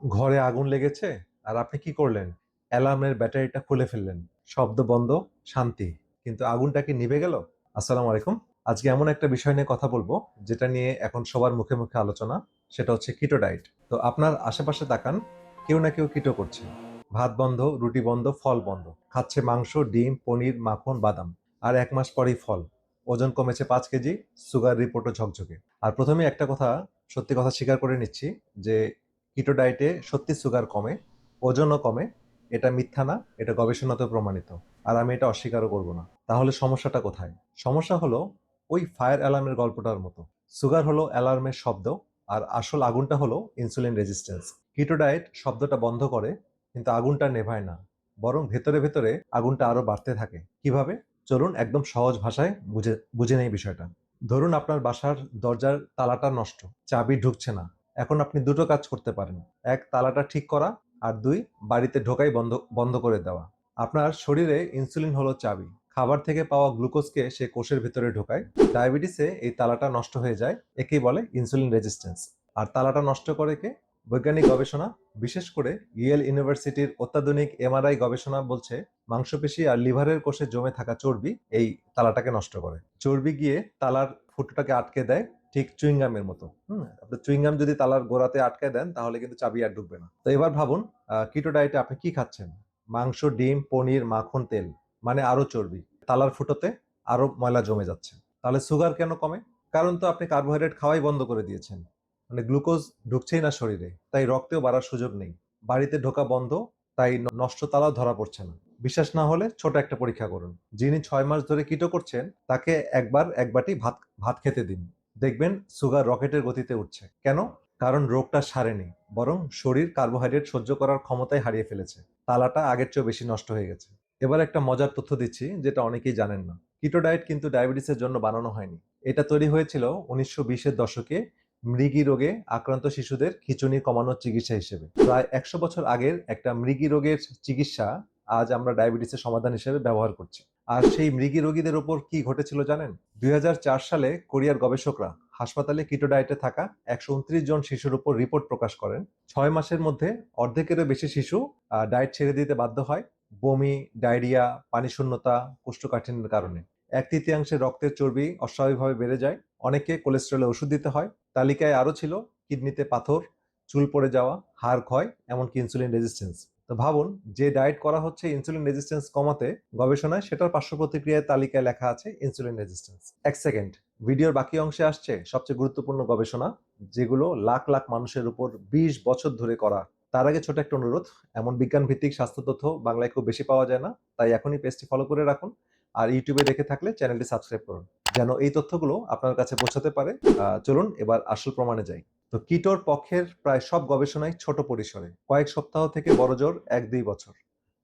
ঘরে আগুন লেগেছে আর আপনি কি করলেন? অ্যালার্মের ব্যাটারিটা খুলে ফেললেন। শব্দ বন্ধ, শান্তি। কিন্তু আগুনটা কি নিভে গেল? আসসালামু আলাইকুম। আজকে এমন একটা বিষয় নিয়ে কথা বলবো যেটা নিয়ে এখন সবার মুখে মুখে আলোচনা। সেটা হচ্ছে কিটো ডায়েট। তো আপনার আশেপাশে তাকান, কেউ না কেউ কিটো করছে। ভাত বন্ধ, রুটি বন্ধ, ফল বন্ধ। খাচ্ছে মাংস, ডিম, পনির, মাখন, বাদাম। আর 1 মাস পরেই ফল। ওজন কমেছে 5 কেজি, সুগার রিপোর্টও ঝকঝকে। আর প্রথমেই একটা কথা, সত্যি কথা স্বীকার করে নিচ্ছি যে কিটো ডায়েটে সত্যি সুগার কমে, ওজনও কমে। এটা মিথ্যা না, এটা গবেষণাতে প্রমাণিত। আর আমি এটা অস্বীকারও করব না। তাহলে সমস্যাটা কোথায়? সমস্যা হলো ওই ফায়ার অ্যালার্মের গল্পটার মতো। সুগার হলো অ্যালার্মের শব্দ, আর আসল আগুনটা হলো ইনসুলিন রেজিস্ট্যান্স। কিটো ডায়েট শব্দটা বন্ধ করে, কিন্তু আগুনটা নেভায় না। বরং ভেতরে ভেতরে আগুনটা আরো বাড়তে থাকে। কিভাবে? চলুন একদম সহজ ভাষায় বুঝে বুঝে নেই বিষয়টা। ধরুন আপনার বাসার দরজার তালাটা নষ্ট, চাবি ঢুকছে না। এখন আপনি দুটো কাজ করতে পারেন। এক, তালাটা ঠিক করা। আর দুই, বাড়িতে ঢোকাই বন্ধ বন্ধ করে দেওয়া। আপনার শরীরে ইনসুলিন হলো চাবি। খাবার থেকে পাওয়া গ্লুকোজকে সে কোষের ভেতরে ঢোকায়। ডায়াবেটিসে এই তালাটা নষ্ট হয়ে যায়, একেই বলে ইনসুলিন রেজিস্ট্যান্স। আর তালাটা নষ্ট করে কে? বৈজ্ঞানিক গবেষণা, বিশেষ করে ইয়েল ইউনিভার্সিটির অত্যাধুনিক এমআরআই গবেষণা বলছে মাংসপেশি আর লিভারের কোষে জমে থাকা চর্বি এই তালাটাকে নষ্ট করে। চর্বি গিয়ে তালার ফুটোটাকে আটকে দেয়, ঠিক চুইংগামের মতো। আপনি চুইংগাম যদি তালার গোড়াতে আটকে দেন তাহলে কিন্তু চাবি আর ঢুকবে না। তো এবার ভাবুন, কিটো ডায়েটে আপনি কি খাচ্ছেন? মাংস, ডিম, পনির, মাখন, তেল। মানে আরো চর্বি। তালার ফুটোতে আরো ময়লা জমে যাচ্ছে। তাহলে সুগার কেন কমে? কারণ তো আপনি কার্বোহাইড্রেট খাওয়াই বন্ধ করে দিয়েছেন। মানে গ্লুকোজ ঢুকছেই না শরীরে, তাই রক্তেও বাড়ার সুযোগ নেই। বাড়িতে ঢোকা বন্ধ, তাই নষ্ট তালাও ধরা পড়ছে না। বিশ্বাস না হলে ছোট একটা পরীক্ষা করুন। যিনি 6 মাস ধরে কিটো করছেন তাকে একবার এক বাটি ভাত ভাত খেতে দিন। দেখবেন সুগার রকেটের গতিতে উঠছে। কেন? কারণ রোগটা সারেনি, বরং শরীর কার্বোহাইড্রেট সহ্য করার ক্ষমতাই হারিয়ে ফেলেছে। তালাটা আগের চেয়েও বেশি নষ্ট হয়ে গেছে। এবার একটা মজার তথ্য দিচ্ছি যেটা অনেকেই জানেন না। কিটো ডায়েট কিন্তু ডায়াবেটিসের জন্য বানানো হয়নি। এটা তৈরি হয়েছিল 1920-এর দশকে মৃগী রোগে আক্রান্ত শিশুদের খিঁচুনি কমানোর চিকিৎসা হিসেবে। প্রায় 100 বছর আগের একটা মৃগী রোগের চিকিৎসা আজ আমরা ডায়াবেটিসের সমাধান হিসেবে ব্যবহার করছি। আর সেই মৃগী রোগীদের উপর কি ঘটেছিল জানেন? 2004 সালে কোরিয়ার গবেষকরা হাসপাতালে কিটো ডায়েটে থাকা 129 জন শিশুর উপর রিপোর্ট প্রকাশ করেন। 6 মাসের মধ্যে অর্ধেকেরও বেশি শিশু ডায়েট ছেড়ে দিতে বাধ্য হয়। বমি, ডায়রিয়া, পানিশূন্যতা, কোষ্ঠকাঠিন্যের কারণে। 1/3 রক্তের চর্বি অস্বাভাবিকভাবে বেড়ে যায়। অনেকে কোলেস্টেরলের ওষুধ দিতে হয়। তালিকায় আরো ছিল কিডনিতে পাথর, চুল পড়ে যাওয়া, হাড় ক্ষয়, এমনকি ইনসুলিন রেজিস্ট্যান্স। তো ভাবুন, যে ডায়েট করা হচ্ছে ইনসুলিন রেজিস্ট্যান্স কমাতে, গবেষণায় সেটার পার্শ্ব প্রতিক্রিয়ার তালিকায় লেখা আছে ইনসুলিন রেজিস্ট্যান্স। এক সেকেন্ড, ভিডিওর বাকি অংশে আসছে সবচেয়ে গুরুত্বপূর্ণ গবেষণা, যেগুলো লাখ লাখ মানুষের উপর 20 বছর ধরে করা। তার আগে ছোট একটা অনুরোধ, এমন বিজ্ঞান ভিত্তিক স্বাস্থ্য তথ্য বাংলায় খুব বেশি পাওয়া যায় না, তাই এখনই পেজটি ফলো করে রাখুন। আর ইউটিউবে দেখে থাকলে চ্যানেলটি সাবস্ক্রাইব করুন, যেন এই তথ্যগুলো আপনার কাছে পৌঁছাতে পারে। চলুন এবার আসল প্রমাণে যাই। তো কিটোর পক্ষের প্রায় সব গবেষণাই ছোট পরিসরে, কয়েক সপ্তাহ থেকে বড়জোর 1-2 বছর,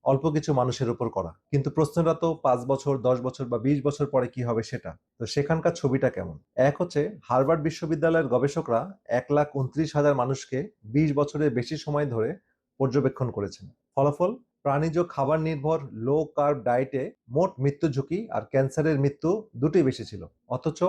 অল্প কিছু মানুষের উপর করা। কিন্তু প্রশ্নটা তো 5 বছর, 10 বছর বা 20 বছর পরে কি হবে সেটা। তো সেখানকার ছবিটা কেমন? এক হচ্ছে হার্ভার্ড বিশ্ববিদ্যালয়ের গবেষকরা 1,29,000 মানুষকে 20 বছরের বেশি সময় ধরে পর্যবেক্ষণ করেছেন। ফলাফল, প্রাণীজ খাবার নির্ভর লো কার্ব ডায়েটে মোট মৃত্যু ঝুঁকি আর ক্যান্সারের মৃত্যু দুটোই বেশি ছিল। অথচ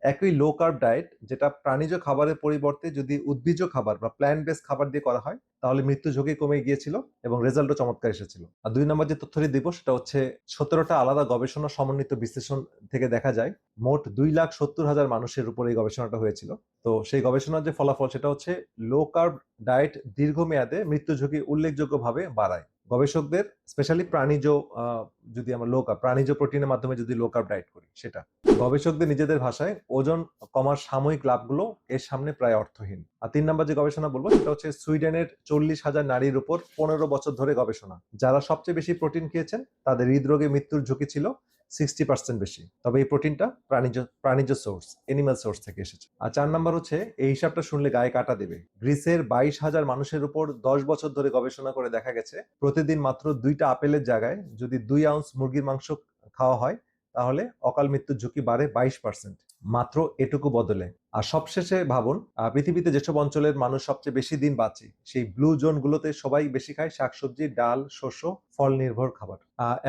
একই লো কার্ব ডায়েট, যেটা প্রাণীজ খাবারের পরিবর্তে যদি উদ্ভিজ্জ খাবার বা প্ল্যান্ট বেস খাবার দিয়ে করা হয়, তাহলে মৃত্যু ঝুঁকি কমে গিয়েছিল এবং রেজাল্টও চমৎকার এসেছিল। আর 2 নম্বর যে তথ্যটি দিব সেটা হচ্ছে 17টা আলাদা গবেষণা সমন্বিত বিশ্লেষণ থেকে দেখা যায় মোট 2,70,000 মানুষের উপর এই গবেষণাটা হয়েছিল। তো সেই গবেষণার যে ফলাফল সেটা হচ্ছে লো কার্ব ডায়েট দীর্ঘমেয়াদে মৃত্যু ঝুঁকি উল্লেখযোগ্যভাবে বাড়ায়। গবেষকদের স্পেশালি প্রাণীজ, যদি আমরা প্রাণীজ প্রোটিনের মাধ্যমে যদি লো কার্ব ডায়েট করি সেটা, গবেষকদের নিজেদের ভাষায় ওজন কমার সাময়িক লাভগুলো এর সামনে প্রায় অর্থহীন। আর 3 নম্বর যে গবেষণা বলবো সেটা হচ্ছে সুইডেনের 40,000 নারীর উপর 15 বছর ধরে গবেষণা। যারা সবচেয়ে বেশি প্রোটিন খেয়েছেন তাদের হৃদরোগে মৃত্যুর ঝুঁকি ছিল 60% বেশি। তবে এই প্রোটিনটা প্রাণীজ সোর্স, এনিম্যাল সোর্স থেকে এসেছে। আর 4 নম্বর হচ্ছে, এই হিসাবটা শুনলে গায়ে কাটা দেবে, গ্রিসের 22,000 মানুষের উপর 10 বছর ধরে গবেষণা করে দেখা গেছে প্রতিদিন মাত্র 2টা আপেলের জায়গায় যদি 2 আউন্স মুরগির মাংস খাওয়া হয় তাহলে অকাল মৃত্যুর ঝুঁকি বাড়ে 22%, মাত্র এটুকু বদলে। আর সবশেষে ভাবুন, পৃথিবীতে যেসব অঞ্চলের মানুষ সবচেয়ে বেশি দিন বাঁচে সেই ব্লু জোন গুলোতে সবাই বেশি খায় শাকসবজি, ডাল, শস্য, ফল নির্ভর খাবার।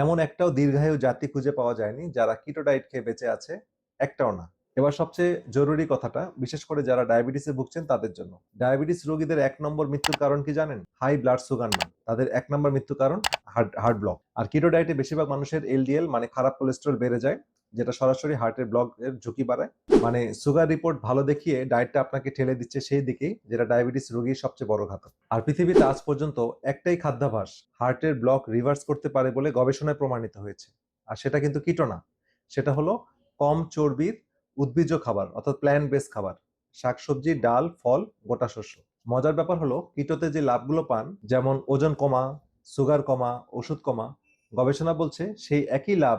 এমন একটাও দীর্ঘায়ু জাতি খুঁজে পাওয়া যায়নি যারা কিটো ডায়েট খেয়ে বেঁচে আছে, একটাও না। এবার সবচেয়ে জরুরি কথাটা, বিশেষ করে যারা ডায়াবেটিসে ভুগছেন তাদের জন্য। ডায়াবেটিস রোগীদের ১ নম্বর মৃত্যুর কারণ কি জানেন? হাই ব্লাড সুগার না। তাদের ১ নম্বর মৃত্যুর কারণ হার্ট ব্লক। আর কিটো ডায়েটে বেশিরভাগ মানুষের এলডিএল মানে খারাপ কোলেস্টেরল বেড়ে যায়, যেটা সরাসরি হার্টের ব্লকের ঝুঁকি বাড়ায়। মানে সুগার রিপোর্ট ভালো দেখিয়ে ডায়েটটা আপনাকে ঠেলে দিচ্ছে সেই দিকেই, যেটা ডায়াবেটিস রোগীর সবচেয়ে বড় ঘাতক। আর পৃথিবীতে আজ পর্যন্ত একটাই খাদ্যাভ্যাস হার্টের ব্লক রিভার্স করতে পারে বলে গবেষণায় প্রমাণিত হয়েছে। আর সেটা কিন্তু কিটো না, সেটা হলো কম চর্বির উদ্ভিজ্জ খাবার, অর্থাৎ প্ল্যান্ট বেস খাবার, শাকসবজি, ডাল, ফল, গোটা শস্য। মজার ব্যাপার হলো কিটোতে যে লাভগুলো পান, যেমন ওজন কমা, সুগার কমা, ওষুধ কমা, গবেষণা বলছে সেই একই লাভ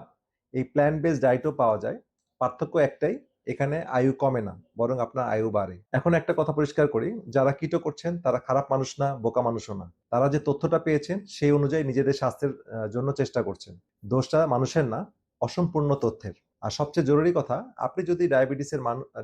এই প্ল্যান্ট বেস ডায়েটও পাওয়া যায়। পার্থক্য একটাই, এখানে আয়ু কমে না, বরং আপনার আয়ু বাড়ে। এখন একটা কথা পরিষ্কার করি, যারা কিটো করছেন তারা খারাপ মানুষ না, বোকা মানুষও না। তারা যে তথ্যটা পেয়েছেন সেই অনুযায়ী নিজেদের স্বাস্থ্যের জন্য চেষ্টা করছেন। দোষটা মানুষের না, অসম্পূর্ণ তথ্যের। আর সবচেয়ে জরুরি কথা, আপনি যদি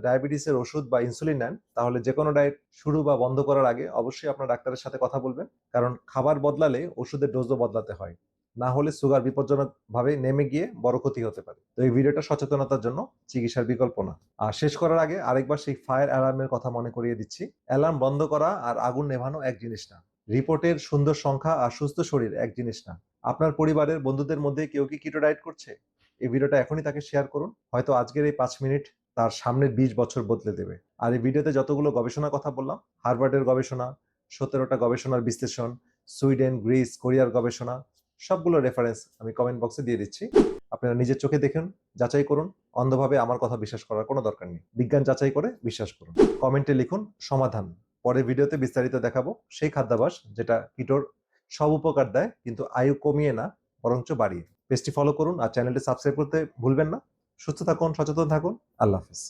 ডায়াবেটিসের ওষুধ বা ইনসুলিন নেন, তাহলে যে কোনো ডায়েট শুরু বা বন্ধ করার আগে অবশ্যই আপনার ডাক্তারের সাথে কথা বলবেন। কারণ খাবার বদলালে ওষুধের ডোজও বদলাতে হয়, না হলে সুগার বিপজ্জনক ভাবে নেমে গিয়ে বড় ক্ষতি হতে পারে। তো এই ভিডিওটা সচেতনতার জন্য, চিকিৎসার বিকল্প না। আর শেষ করার আগে আরেকবার সেই ফায়ার অ্যালার্মের কথা মনে করিয়ে দিচ্ছি। অ্যালার্ম বন্ধ করা আর আগুন নেভানো এক জিনিস না। রিপোর্টের সুন্দর সংখ্যা আর সুস্থ শরীর এক জিনিস না। আপনার পরিবারের বন্ধুদের মধ্যে কেউ কি কিটো ডায়েট করছে? এই ভিডিওটা এখনই তাকে শেয়ার করুন। হয়তো আজকের এই ৫ মিনিট তার সামনের ২০ বছর বদলে দেবে। আর এই ভিডিওতে যতগুলো গবেষণার কথা বললাম, হার্ভার্ডের গবেষণা, ১৭টা গবেষণার বিশ্লেষণ, সুইডেন, গ্রিস, কোরিয়ার গবেষণা, সবগুলো রেফারেন্স আমি কমেন্ট বক্সে দিয়ে দিচ্ছি। আপনারা নিজের চোখে দেখুন, যাচাই করুন। অন্ধভাবে আমার কথা বিশ্বাস করার কোনো দরকার নেই। বিজ্ঞান যাচাই করে বিশ্বাস করুন। কমেন্টে লিখুন সমাধান। পরের ভিডিওতে বিস্তারিত দেখাবো সেই খাদ্যাভ্যাস যেটা কিটোর সব উপকার দেয়, কিন্তু আয়ু কমিয়ে না, বরঞ্চ বাড়িয়ে। পেজটি ফলো করুন আর চ্যানেলটি সাবস্ক্রাইব করতে ভুলবেন না। সুস্থ থাকুন, সচেতন থাকুন। আল্লাহ হাফেজ।